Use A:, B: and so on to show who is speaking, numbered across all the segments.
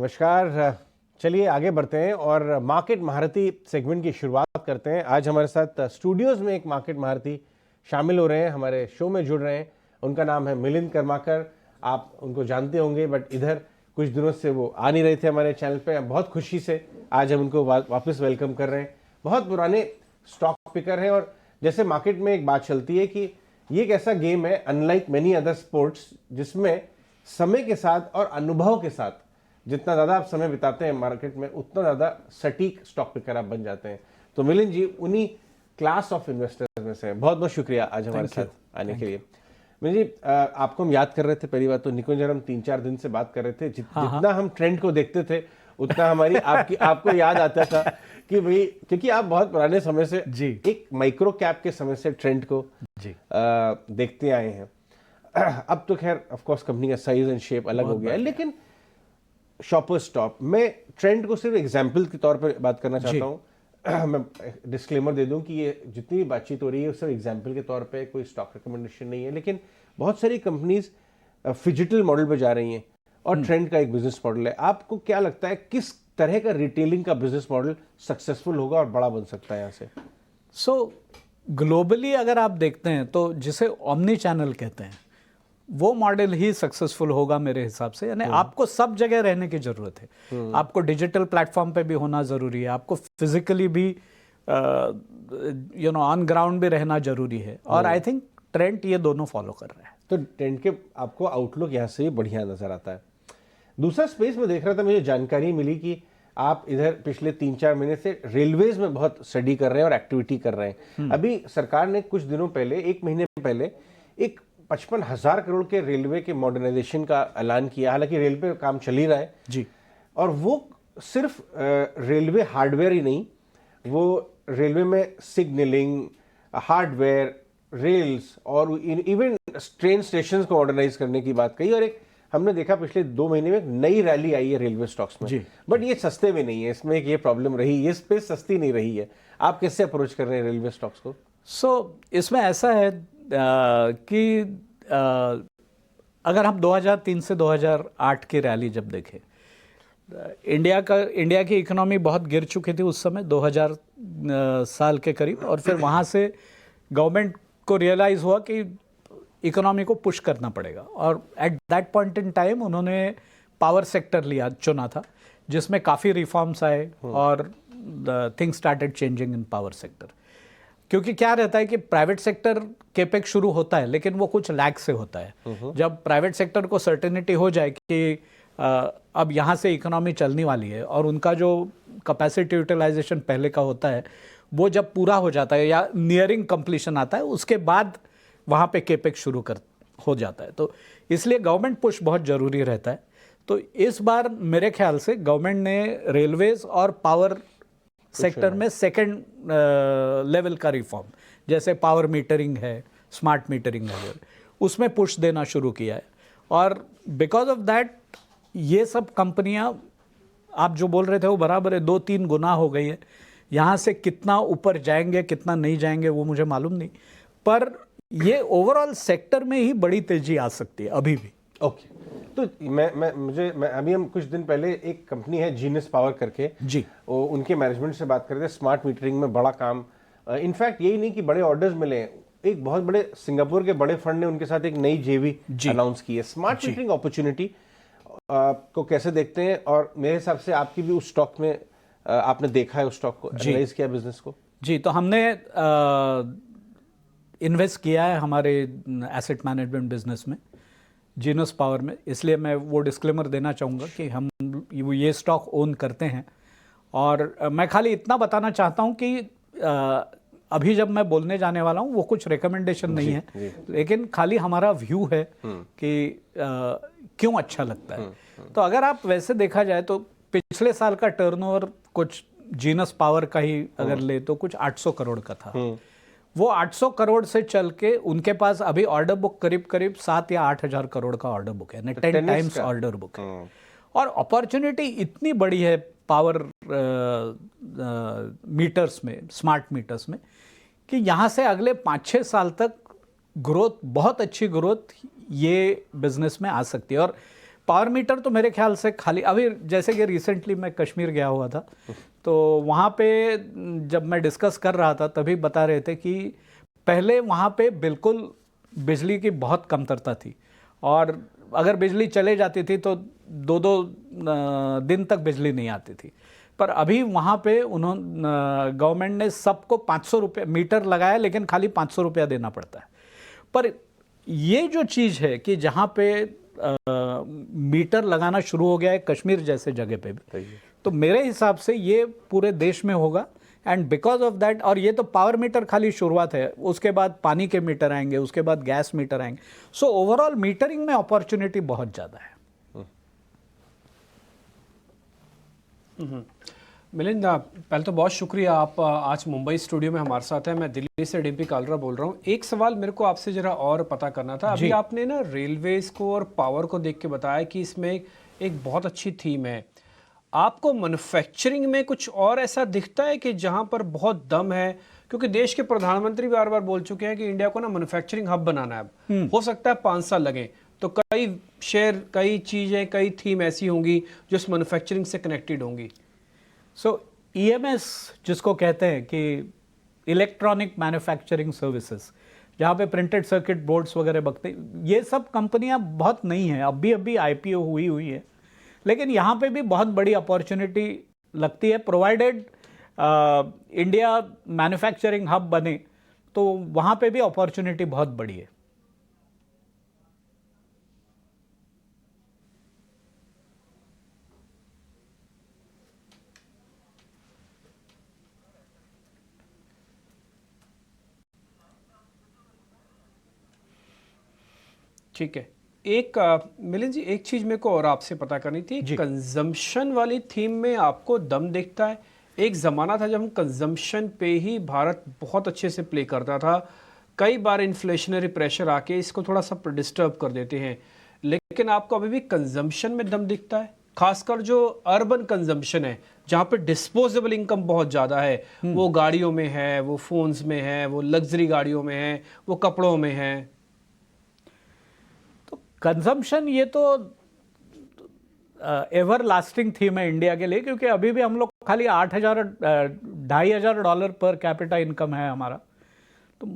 A: नमस्कार। चलिए आगे बढ़ते हैं और मार्केट महारथी सेगमेंट की शुरुआत करते हैं। आज हमारे साथ स्टूडियोज में एक मार्केट महारथी शामिल हो रहे हैं, हमारे शो में जुड़ रहे हैं। उनका नाम है मिलिंद कर्माकर। आप उनको जानते होंगे, बट इधर कुछ दिनों से वो आ नहीं रहे थे हमारे चैनल पे। बहुत खुशी से आज हम उनको वापस वेलकम कर रहे हैं। बहुत पुराने स्टॉक पिकर हैं और जैसे मार्केट में एक बात चलती है कि ये एक ऐसा गेम है, अनलाइक मेनी अदर स्पोर्ट्स, जिसमें समय के साथ और अनुभव के साथ जितना ज़्यादा आप समय बिताते हैं मार्केट में, उतना ज़्यादा सटीक स्टॉक पिकर आप बन जाते हैं। तो मिलिंद जी उन्हीं क्लास ऑफ इन्वेस्टर्स में से हैं। बहुत बहुत शुक्रिया आज हमारे साथ आने के लिए। मिलिंद जी, आपको हम याद कर रहे थे। पहली बात तो निकुंज, हम 3-4 दिन से बात कर रहे थे। जितना हम ट्रेंड को देखते थे उतना हमारी आपको याद आता था कि भाई, क्योंकि आप बहुत पुराने समय से एक माइक्रो कैप के समय से ट्रेंड को देखते आए हैं। अब तो खैर ऑफ कोर्स कंपनी का साइज एंड शेप अलग हो गया है, लेकिन शॉपर स्टॉप, मैं ट्रेंड को सिर्फ एग्जाम्पल के तौर पर बात करना चाहता हूँ। मैं डिस्क्लेमर दे दूं कि ये जितनी भी बातचीत हो रही है सिर्फ एग्जाम्पल के तौर पे, कोई स्टॉक रिकमेंडेशन नहीं है। लेकिन बहुत सारी कंपनीज फिजिटल मॉडल पे जा रही हैं और ट्रेंड का एक बिजनेस मॉडल है। आपको क्या लगता है किस तरह का रिटेलिंग का बिजनेस मॉडल सक्सेसफुल होगा और बड़ा बन सकता है यहाँ से?
B: ग्लोबली अगर आप देखते हैं तो जिसे ओमनी चैनल कहते हैं, वो मॉडल ही सक्सेसफुल होगा मेरे हिसाब से। यानी आपको सब जगह रहने की जरूरत है। आपको डिजिटल प्लेटफॉर्म पे भी होना जरूरी है, आपको फिजिकली भी ऑन ग्राउंड भी रहना जरूरी है। और आई थिंक ट्रेंड ये दोनों फॉलो कर रहा है।
A: तो ट्रेंड के आपको आउटलुक यहाँ से बढ़िया नजर आता है। दूसरा स्पेस में देख रहा था, मुझे जानकारी मिली कि आप इधर पिछले 3-4 महीने से रेलवेज में बहुत स्टडी कर रहे हैं और एक्टिविटी कर रहे हैं। अभी सरकार ने कुछ दिनों पहले, 1 महीने पहले, एक 55,000 करोड़ के रेलवे के मॉडर्नाइजेशन का ऐलान किया। हालांकि रेलवे का काम चल ही रहा है
B: जी,
A: और वो सिर्फ रेलवे हार्डवेयर ही नहीं, वो रेलवे में सिग्नलिंग, हार्डवेयर, रेल्स और इवन ट्रेन स्टेशन को मॉडर्नाइज करने की बात कही। और एक हमने देखा पिछले 2 महीने में एक नई रैली आई है रेलवे स्टॉक्स में। बट ये सस्ते भी नहीं है, इसमें एक ये प्रॉब्लम रही, ये स्पेस सस्ती नहीं रही है। आप कैसे अप्रोच कर रहे हैं रेलवे स्टॉक्स को?
B: इसमें ऐसा है कि अगर हम 2003 से 2008 की रैली जब देखें, इंडिया की इकोनॉमी बहुत गिर चुकी थी उस समय, 2000 साल के करीब। और फिर वहाँ से गवर्नमेंट को रियलाइज़ हुआ कि इकोनॉमी को पुश करना पड़ेगा। और at that point in time उन्होंने पावर सेक्टर चुना था, जिसमें काफ़ी रिफॉर्म्स आए और things started changing in power sector. क्योंकि क्या रहता है कि प्राइवेट सेक्टर केपेक्स शुरू होता है, लेकिन वो कुछ लैग से होता है। जब प्राइवेट सेक्टर को सर्टेनिटी हो जाए कि अब यहाँ से इकोनॉमी चलने वाली है, और उनका जो कैपेसिटी यूटिलाइजेशन पहले का होता है वो जब पूरा हो जाता है या नियरिंग कंप्लीशन आता है, उसके बाद वहाँ पे केपेक्स शुरू हो जाता है। तो इसलिए गवर्नमेंट पुश बहुत ज़रूरी रहता है। तो इस बार मेरे ख्याल से गवर्नमेंट ने रेलवेज और पावर सेक्टर में सेकंड लेवल का रिफॉर्म, जैसे पावर मीटरिंग है, स्मार्ट मीटरिंग है, उसमें पुश देना शुरू किया है। और बिकॉज ऑफ दैट ये सब कंपनियां, आप जो बोल रहे थे वो बराबर है, 2-3 गुना हो गई है। यहाँ से कितना ऊपर जाएंगे कितना नहीं जाएंगे वो मुझे मालूम नहीं, पर ये ओवरऑल सेक्टर में ही बड़ी तेजी आ सकती है अभी भी।
A: ओके, तो मैं अभी हम कुछ दिन पहले एक कंपनी है जीनस पावर करके
B: जी,
A: उनके मैनेजमेंट से बात कर रहे थे। स्मार्ट मीटरिंग में बड़ा काम, इनफैक्ट यही नहीं कि बड़े ऑर्डर्स मिले, एक बहुत बड़े सिंगापुर के बड़े फंड ने उनके साथ एक नई जेवी अनाउंस की है। स्मार्ट मीटरिंग अपॉर्चुनिटी को कैसे देखते हैं? और मेरे हिसाब से आपकी भी उस स्टॉक में आपने देखा है, उस स्टॉक को एनालाइज किया, बिजनेस को?
B: जी, तो हमने इन्वेस्ट किया है हमारे एसेट मैनेजमेंट बिजनेस में, जीनस पावर में। इसलिए मैं वो डिस्क्लेमर देना चाहूँगा कि हम ये स्टॉक ओन करते हैं। और मैं खाली इतना बताना चाहता हूँ कि अभी जब मैं बोलने जाने वाला हूँ वो कुछ रिकमेंडेशन नहीं है, लेकिन खाली हमारा व्यू है कि क्यों अच्छा लगता है। तो अगर आप वैसे देखा जाए तो पिछले साल का टर्नओवर कुछ जीनस पावर का ही अगर ले तो कुछ 800 करोड़ का था। वो 800 करोड़ से चल के उनके पास अभी ऑर्डर बुक करीब 7 या 8 हज़ार करोड़ का ऑर्डर बुक है, 10 टाइम्स ऑर्डर बुक है। और अपॉर्चुनिटी इतनी बड़ी है पावर मीटर्स में, स्मार्ट मीटर्स में, कि यहाँ से अगले 5-6 साल तक ग्रोथ, बहुत अच्छी ग्रोथ ये बिजनेस में आ सकती है। और पावर मीटर तो मेरे ख्याल से खाली, अभी जैसे कि रिसेंटली मैं कश्मीर गया हुआ था, तो वहाँ पे जब मैं डिस्कस कर रहा था तभी बता रहे थे कि पहले वहाँ पे बिल्कुल बिजली की बहुत कमतरता थी, और अगर बिजली चले जाती थी तो 2-2 दिन तक बिजली नहीं आती थी। पर अभी वहाँ पे उन्होंने गवर्नमेंट ने सबको 500 रुपये मीटर लगाया, लेकिन खाली 500 रुपया देना पड़ता है। पर ये जो चीज़ है कि जहाँ पे मीटर लगाना शुरू हो गया है कश्मीर जैसे जगह पे भी, तो मेरे हिसाब से ये पूरे देश में होगा। एंड बिकॉज ऑफ दैट, और ये तो पावर मीटर खाली शुरुआत है, उसके बाद पानी के मीटर आएंगे, उसके बाद गैस मीटर आएंगे। सो ओवरऑल मीटरिंग में अपॉर्चुनिटी बहुत ज़्यादा है।
C: मिलिंद, पहले तो बहुत शुक्रिया, आप आज मुंबई स्टूडियो में हमारे साथ हैं। मैं दिल्ली से डिम्पी कालरा बोल रहा हूँ। एक सवाल मेरे को आपसे जरा और पता करना था। अभी आपने ना रेलवेज को और पावर को देख के बताया कि इसमें एक बहुत अच्छी थीम है। आपको मैन्युफैक्चरिंग में कुछ और ऐसा दिखता है कि जहां पर बहुत दम है? क्योंकि देश के प्रधानमंत्री बार बार बोल चुके हैं कि इंडिया को ना मैन्युफैक्चरिंग हब बनाना है। हो सकता है 5 साल लगे, तो कई शेयर, कई चीज़ें, कई थीम ऐसी होंगी जो इस मैन्युफैक्चरिंग से कनेक्टेड होंगी।
B: सो EMS जिसको कहते हैं कि इलेक्ट्रॉनिक मैन्युफैक्चरिंग सर्विसेज, जहाँ पे प्रिंटेड सर्किट बोर्ड्स वगैरह बकते, ये सब कंपनियाँ बहुत नई हैं, अभी IPO हुई है, लेकिन यहाँ पे भी बहुत बड़ी अपॉर्चुनिटी लगती है, प्रोवाइडेड इंडिया मैन्युफैक्चरिंग हब बने तो वहाँ पे भी अपॉर्चुनिटी बहुत बड़ी है।
C: ठीक है। एक मिलिंद जी, एक चीज मेरे को और आपसे पता करनी थी। कंजम्पशन वाली थीम में आपको दम दिखता है? एक जमाना था जब हम कंजम्पशन पे ही भारत बहुत अच्छे से प्ले करता था। कई बार इन्फ्लेशनरी प्रेशर आके इसको थोड़ा सा डिस्टर्ब कर देते हैं, लेकिन आपको अभी भी कंजम्पशन में दम दिखता है? खासकर जो अर्बन कंजम्पशन है, जहाँ पे डिस्पोजेबल इनकम बहुत ज़्यादा है, वो गाड़ियों में है, वो फोन्स में है, वो लग्जरी गाड़ियों में है, वो कपड़ों में है।
B: कंजम्पशन ये तो एवर लास्टिंग थीम है इंडिया के लिए, क्योंकि अभी भी हम लोग खाली $2,500 पर कैपिटा इनकम है हमारा। तो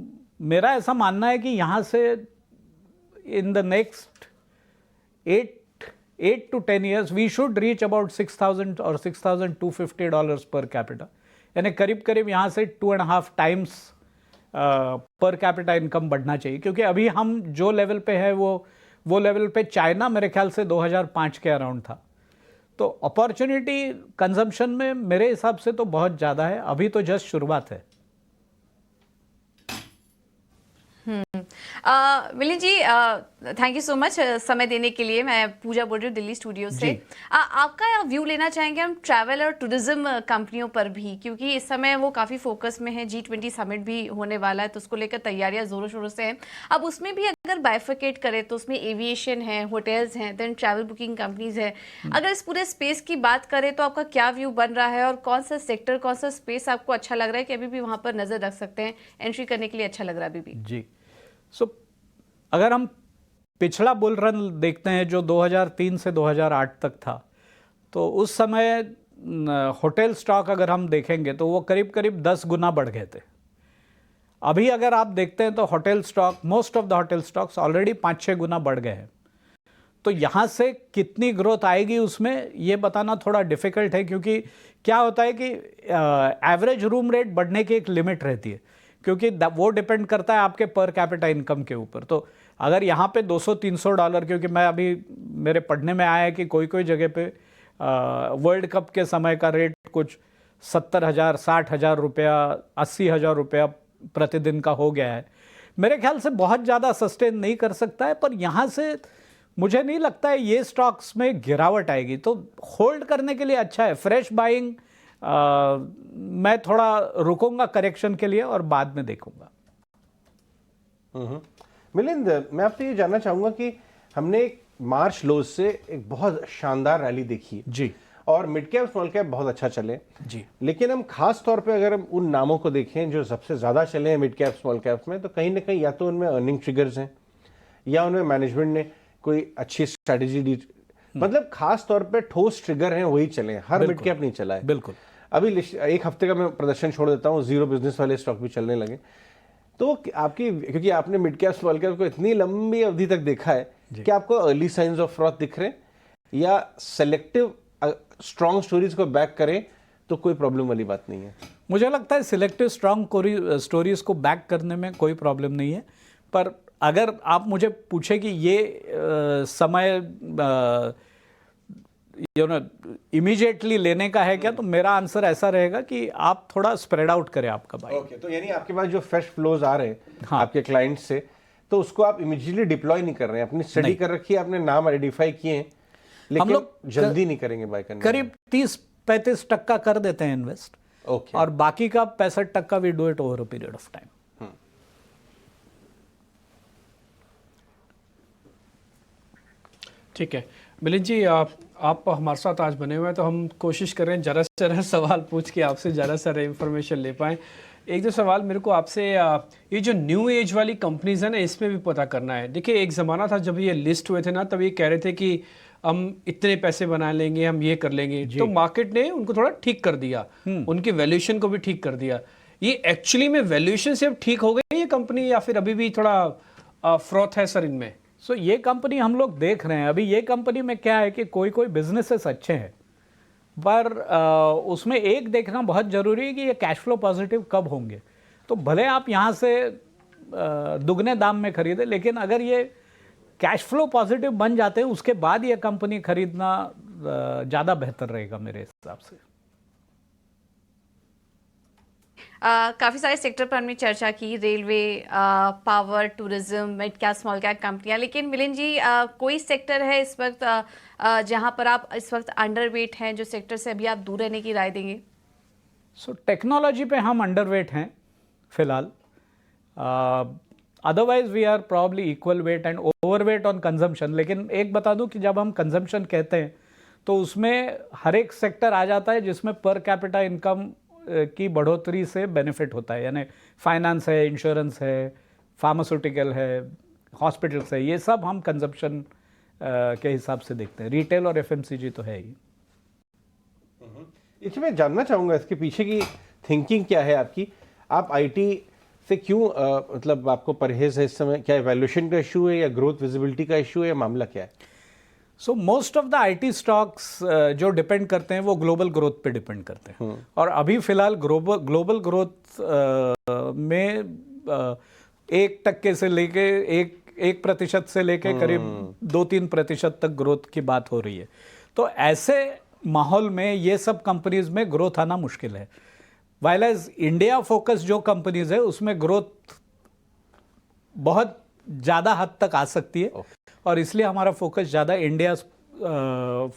B: मेरा ऐसा मानना है कि यहाँ से in the next 8 to 10 years we should reach about $6,000 और $6,250 पर कैपिटा, यानी करीब करीब यहाँ से 2.5 टाइम्स पर कैपिटा इनकम बढ़ना चाहिए। क्योंकि अभी हम जो लेवल पे है वो लेवल पे चाइना मेरे ख्याल से 2005 के अराउंड था। तो अपॉर्चुनिटी कंजम्पशन में मेरे हिसाब से तो बहुत ज़्यादा है, अभी तो जस्ट शुरुआत है।
D: मिलिंद जी, थैंक यू सो मच समय देने के लिए। मैं पूजा बोल रही हूँ दिल्ली स्टूडियो से। आपका व्यू लेना चाहेंगे हम ट्रैवल और टूरिज्म कंपनियों पर भी, क्योंकि इस समय वो काफ़ी फोकस में है। G20 समिट भी होने वाला है, तो उसको लेकर तैयारियां ज़ोरों शोरों से हैं। अब उसमें भी अगर बाइफिकेट करें तो उसमें एविएशन है, होटल्स हैं, देन ट्रैवल बुकिंग कंपनीज है। अगर इस पूरे स्पेस की बात करें तो आपका क्या व्यू बन रहा है, और कौन सा सेक्टर, कौन सा स्पेस आपको अच्छा लग रहा है कि अभी भी वहाँ पर नज़र रख सकते हैं, एंट्री करने के लिए अच्छा लग रहा है अभी भी?
B: जी, अगर हम पिछला बुल रन देखते हैं जो 2003 से 2008 तक था, तो उस समय होटल स्टॉक अगर हम देखेंगे तो वो करीब करीब 10 गुना बढ़ गए थे। अभी अगर आप देखते हैं तो hotel stock, most of the hotel stocks already 5-6 गुना बढ़ गए हैं। तो यहाँ से कितनी ग्रोथ आएगी उसमें ये बताना थोड़ा डिफिकल्ट है, क्योंकि क्या होता है कि एवरेज रूम रेट बढ़ने की एक लिमिट रहती है, क्योंकि वो डिपेंड करता है आपके पर कैपिटा इनकम के ऊपर। तो अगर यहाँ पे $200-300, क्योंकि मैं अभी मेरे पढ़ने में आया है कि कोई कोई जगह पे वर्ल्ड कप के समय का रेट कुछ 70,000, 60,000 रुपया, 80,000 रुपया प्रतिदिन का हो गया है। मेरे ख्याल से बहुत ज़्यादा सस्टेन नहीं कर सकता है, पर यहाँ से मुझे नहीं लगता है ये स्टॉक्स में गिरावट आएगी। तो होल्ड करने के लिए अच्छा है। फ्रेश बाइंग मैं थोड़ा रुकूंगा करेक्शन के लिए और बाद में देखूंगा।
A: मिलिंद, मैं आपसे ये जानना चाहूंगा कि हमने मार्च लोज से एक बहुत शानदार रैली देखी
B: जी,
A: और मिड कैप स्मॉल कैप बहुत अच्छा चले
B: जी,
A: लेकिन हम खास तौर पे अगर हम उन नामों को देखें जो सबसे ज्यादा चले हैं मिड कैप स्मॉल कैप में, तो कहीं ना कहीं या तो उनमें अर्निंग ट्रिगर्स हैं या उनमें मैनेजमेंट ने कोई अच्छी स्ट्रैटेजी मतलब खास तौर पे ठोस ट्रिगर हैं वही चले हैं, हर मिड कैप नहीं चला है।
B: बिल्कुल।
A: अभी एक हफ्ते का मैं प्रदर्शन छोड़ देता हूँ, जीरो बिजनेस वाले स्टॉक भी चलने लगे। तो आपकी, क्योंकि आपने मिड कैप स्मॉल कैप को इतनी लंबी अवधि तक देखा है, क्या आपको अर्ली साइंस ऑफ फ्रॉथ दिख रहे हैं, या सेलेक्टिव स्ट्रॉन्ग स्टोरीज को बैक करें तो कोई प्रॉब्लम वाली बात नहीं है?
B: मुझे लगता है सिलेक्टिव स्ट्रॉन्ग स्टोरीज को बैक करने में कोई प्रॉब्लम नहीं है, पर अगर आप मुझे पूछे कि ये समय इमीडिएटली लेने का है क्या, तो मेरा आंसर ऐसा रहेगा कि आप थोड़ा स्प्रेड आउट करें आपका बाइंग।
A: ओके, तो यानी आपके पास जो फ्रेश फ्लोज आ रहे हैं आपके क्लाइंट से, तो उसको आप इमीडिएटली डिप्लॉय नहीं कर रहे हैं, अपनी स्टडी कर रखी है, आपने नाम आइडेंटिफाई किए हैं, लेकिन
B: लोग
A: जल्दी नहीं करेंगे बाय करने।
B: करीब 30-35% कर देते हैं इन्वेस्ट,
A: ओके,
B: और बाकी का 65% we do it over a period of time.
C: ठीक है मिलिंद जी, आप हमारे साथ आज बने हुए हैं, तो हम कोशिश कर रहे हैं ज़रा से ज़रा सवाल पूछ के आपसे ज़रा सारे इन्फॉर्मेशन ले पाएँ। एक दो सवाल मेरे को आपसे, ये जो न्यू एज वाली कंपनीज है ना, इसमें भी पता करना है। देखिए, एक ज़माना था जब ये लिस्ट हुए थे ना, तब ये कह रहे थे कि हम इतने पैसे बना लेंगे, हम ये कर लेंगे, तो मार्केट ने उनको थोड़ा ठीक कर दिया, उनकी वैल्यूएशन को भी ठीक कर दिया। ये एक्चुअली में वैल्यूएशन से अब ठीक हो गई ये कंपनी, या फिर अभी भी थोड़ा फ्रॉथ है सर इनमें?
B: सो ये कंपनी हम लोग देख रहे हैं। अभी ये कंपनी में क्या है कि कोई कोई बिजनेसेस अच्छे हैं, पर उसमें एक देखना बहुत ज़रूरी है कि ये कैश फ्लो पॉजिटिव कब होंगे। तो भले आप यहाँ से दुगने दाम में खरीदें, लेकिन अगर ये कैश फ्लो पॉजिटिव बन जाते हैं उसके बाद ये कंपनी खरीदना ज़्यादा बेहतर रहेगा मेरे हिसाब से।
D: काफ़ी सारे सेक्टर पर हमने चर्चा की, railway, power, tourism, mid cap small cap कंपनियां, लेकिन मिलिंद जी कोई सेक्टर है इस वक्त जहां पर आप इस वक्त अंडरवेट हैं, जो सेक्टर से अभी आप दूर रहने की राय देंगे?
B: सो टेक्नोलॉजी पे हम अंडरवेट हैं फिलहाल। Otherwise we are probably equal weight and overweight on consumption. लेकिन एक बता दूं कि जब हम कंजम्पशन कहते हैं तो उसमें हर एक सेक्टर आ जाता है जिसमें पर कैपिटा इनकम की बढ़ोतरी से बेनिफिट होता है, यानी फाइनेंस है, इंश्योरेंस है, फार्मास्यूटिकल है, हॉस्पिटल्स है, ये सब हम कंजम्पशन के हिसाब से देखते हैं। रिटेल और एफएमसीजी तो है ही।
A: इसमें मैं जानना चाहूँगा इसके पीछे की थिंकिंग क्या है आपकी। आप आईटी से क्यों मतलब आपको परहेज है इस समय? क्या वैल्यूएशन का इशू है, या ग्रोथ विजिबिलिटी का इशू है, या मामला क्या है?
B: So most of the IT stocks जो डिपेंड करते हैं वो ग्लोबल ग्रोथ पे डिपेंड करते हैं, और अभी फिलहाल ग्लोबल ग्रोथ में 1% से लेके 1% से लेके करीब 2-3% तक ग्रोथ की बात हो रही है। तो ऐसे माहौल में ये सब कंपनीज में ग्रोथ आना मुश्किल है। वाइल एज इंडिया फोकस जो कंपनीज है उसमें ग्रोथ बहुत ज़्यादा हद तक आ सकती है, और इसलिए हमारा फोकस ज़्यादा इंडिया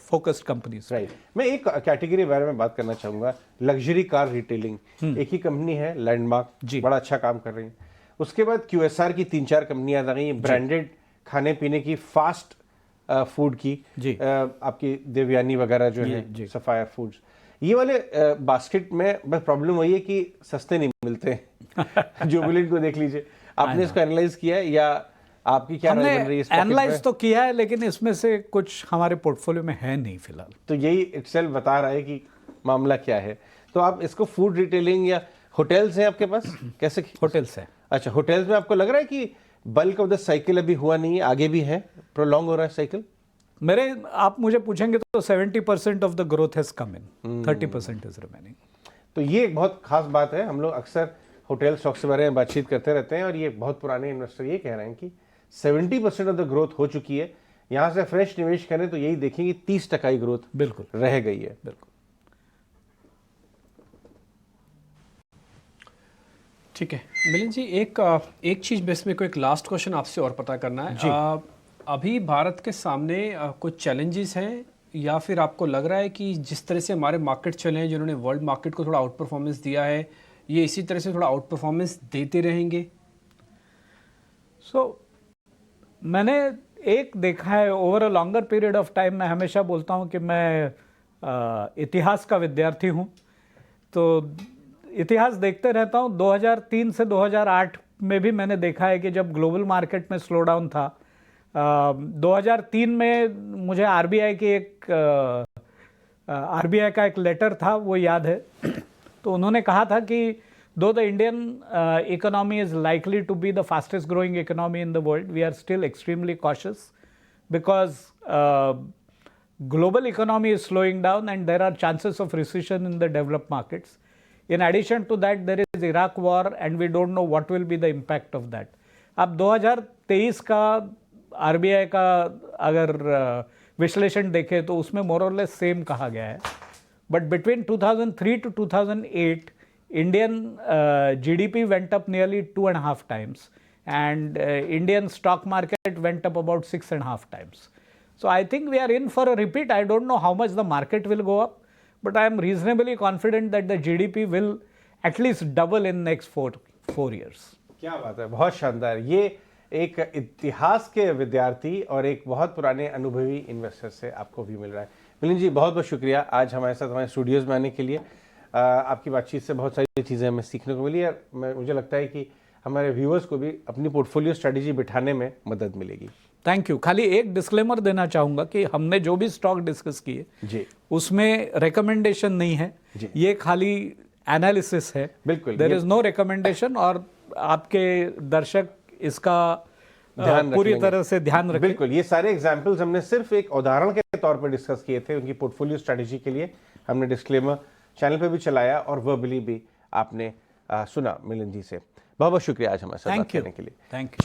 B: फोकस्ड कंपनीज।
A: राइट। मैं एक कैटेगरी बारे में बात करना चाहूँगा, लग्जरी कार रिटेलिंग। एक ही कंपनी है लैंडमार्क, बड़ा अच्छा काम कर रही है। उसके बाद QSR की 3-4 कंपनियां आ गई, ब्रांडेड खाने पीने की, फास्ट फूड की, आपकी देवयानी वगैरह जो है, सफायर फूड्स। ये वाले बास्केट में बस प्रॉब्लम वही है कि सस्ते नहीं मिलते हैं। जुबिलेंट को देख लीजिए, आपने इसको एनालाइज किया है, या आपकी क्या राय बन रही है?
B: एनालाइज तो किया है, लेकिन इसमें से कुछ हमारे पोर्टफोलियो में है नहीं फिलहाल।
A: तो यही इटसेल्फ बता रहा है कि मामला क्या है। तो आप इसको फूड रिटेलिंग या होटल्स हैं आपके पास, कैसे?
B: होटल्स है।
A: अच्छा, होटल्स में आपको लग रहा है कि बल्क ऑफ द साइकिल अभी हुआ नहीं है, आगे भी है, प्रोलॉन्ग हो रहा है साइकिल?
B: आप मुझे पूछेंगे तो 70% of the growth has come in, 30% is remaining.
A: तो ये एक बहुत खास बात है। हम लोग अक्सर होटल स्टॉक्स के बारे में बातचीत करते रहते हैं, और ये बहुत पुराने इन्वेस्टर ये कह रहे हैं कि 70% ऑफ द ग्रोथ हो चुकी है। यहाँ से फ्रेश निवेश करें तो यही देखेंगे 30% ग्रोथ
B: बिल्कुल
A: रह गई है।
B: बिल्कुल
C: ठीक है मिलिंद जी, एक चीज़ बेस में को एक लास्ट क्वेश्चन आपसे और पता करना है। अभी भारत के सामने कुछ चैलेंजेस हैं, या फिर आपको लग रहा है कि जिस तरह से हमारे मार्केट चले हैं, जिन्होंने वर्ल्ड मार्केट को थोड़ा आउट परफॉर्मेंस दिया है, ये इसी तरह से थोड़ा आउट परफॉर्मेंस देते रहेंगे?
B: मैंने एक देखा है over a longer period of time. मैं हमेशा बोलता हूँ कि मैं इतिहास का विद्यार्थी हूँ, तो इतिहास देखते रहता हूँ। 2003 से 2008 में भी मैंने देखा है कि जब ग्लोबल मार्केट में स्लो डाउन था 2003 में मुझे आरबीआई का एक लेटर था, वो याद है। तो उन्होंने कहा था कि though the Indian economy is likely to be the fastest growing economy in the world, we are still extremely cautious because global economy is slowing down and there are chances of recession in the developed markets. In addition to that, there is Iraq war and we don't know what will be the impact of that. अब 2023 का RBI का अगर विश्लेषण देखें तो उसमें मोर और less same कहा गया है, but between 2003 to 2008 Indian GDP went up nearly 2.5 times and Indian stock market went up about 6.5 times. So I think we are in for a repeat. I don't know how much the market will go up, but I am reasonably confident that the GDP will at least double in next four years.
A: क्या बात है, बहुत शानदार। ये एक इतिहास के विद्यार्थी और एक बहुत पुराने अनुभवी इन्वेस्टर से आपको भी मिल रहा है। मिलिंद जी, बहुत बहुत शुक्रिया आज हमारे साथ हमारे स्टूडियोज़ में आने के लिए। आपकी बातचीत से बहुत सारी चीज़ें हमें सीखने को मिली और मुझे लगता है कि हमारे व्यूअर्स को भी अपनी पोर्टफोलियो स्ट्रेटेजी बिठाने में मदद मिलेगी।
B: Thank you. खाली एक डिस्क्लेमर देना चाहूँगा कि हमने जो भी स्टॉक डिस्कस किए
A: जी,
B: उसमें रिकमेंडेशन नहीं है, ये खाली एनालिसिस है।
A: बिल्कुल,
B: देयर इज नो रिकमेंडेशन और आपके दर्शक इसका पूरी तरह से ध्यान रखें।
A: बिल्कुल, ये सारे एग्जाम्पल्स हमने सिर्फ एक उदाहरण के तौर पर डिस्कस किए थे। उनकी पोर्टफोलियो स्ट्रेटेजी के लिए हमने डिस्क्लेमर चैनल पे भी चलाया और वर्बली भी आपने सुना मिलिंद जी से। बहुत बहुत शुक्रिया आज हमारे साथ बात करने के लिए।
B: Thank you.